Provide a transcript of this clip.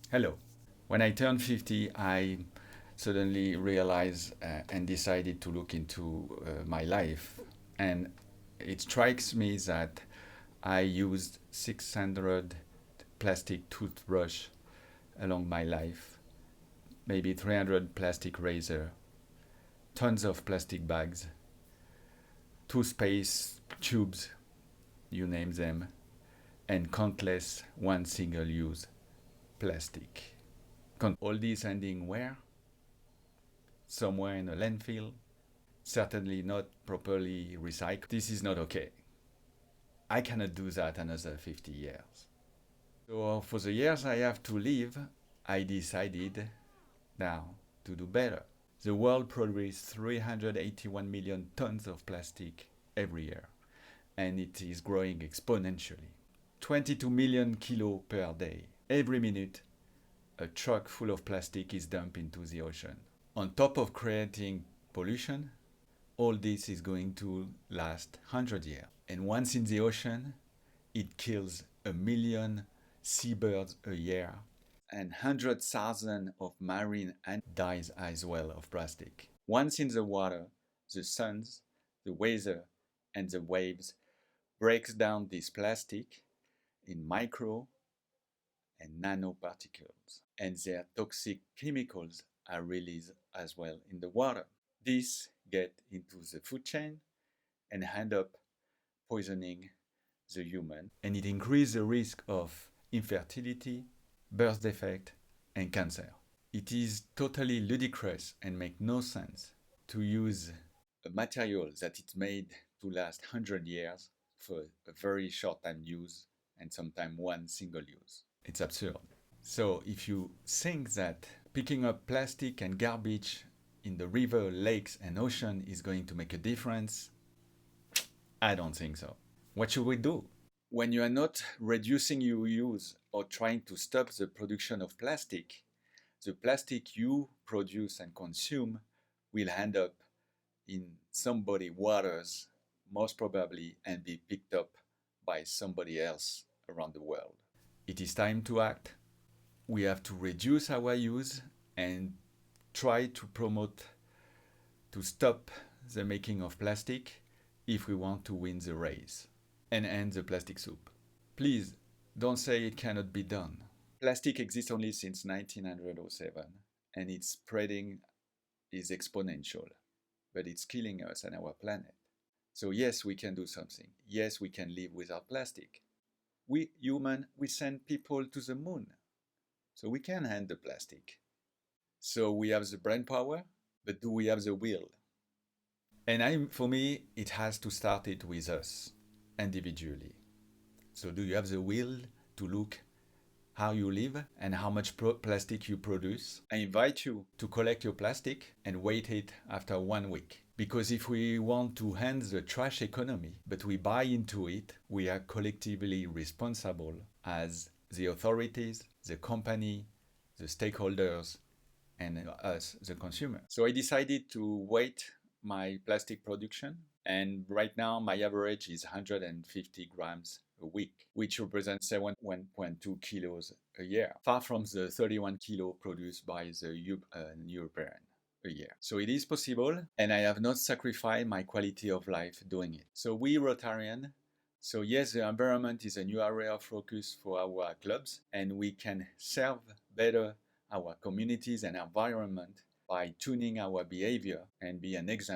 Hello. When I turned 50, I suddenly realized and decided to look into my life. And it strikes me that I used 600 plastic toothbrush along my life, maybe 300 plastic razor, tons of plastic bags, toothpaste tubes, you name them, and countless one single use plastic. All these ending where? Somewhere in a landfill, certainly not properly recycled. This is not okay. I cannot do that another 50 years. So for the years I have to live, I decided now to do better. The world produces 381 million tons of plastic every year, and it is growing exponentially. 22 million kilo per day. Every minute, a truck full of plastic is dumped into the ocean. On top of creating pollution, all this is going to last 100 years. And once in the ocean, it kills 1 million seabirds a year, and 100,000 of marine animals dies as well of plastic. Once in the water, the suns, the weather, and the waves breaks down this plastic in micro and nanoparticles, and their toxic chemicals are released as well in the water. These get into the food chain and end up poisoning the human, and it increases the risk of infertility, birth defect, and cancer. It is totally ludicrous and make no sense to use a material that is made to last 100 years for a very short time use and sometimes one single use. It's absurd. So if you think that picking up plastic and garbage in the river, lakes, and ocean is going to make a difference, I don't think so. What should we do? When you are not reducing your use or trying to stop the production of plastic, the plastic you produce and consume will end up in somebody waters, most probably, and be picked up by somebody else around the world. It is time to act. We have to reduce our use and try to promote to stop the making of plastic if we want to win the race and end the plastic soup. Please don't say it cannot be done. Plastic exists only since 1907 and its spreading is exponential, but it's killing us and our planet. So yes, we can do something. Yes, we can live without plastic. We human, we send people to the moon. So we can end the plastic. So we have the brain power, but do we have the will? And for me, it has to start it with us individually. So do you have the will to look how you live and how much plastic you produce? I invite you to collect your plastic and weight it after 1 week. Because if we want to end the trash economy, but we buy into it, we are collectively responsible as the authorities, the company, the stakeholders, and us, the consumer. So I decided to weight my plastic production, and right now my average is 150 grams a week, which represents 7.2 kilos a year, far from the 31 kilo produced by the European a year. So it is possible, and I have not sacrificed my quality of life doing it. So we Rotarian, so yes, the environment is a new area of focus for our clubs, and we can serve better our communities and environment by tuning our behavior and be an example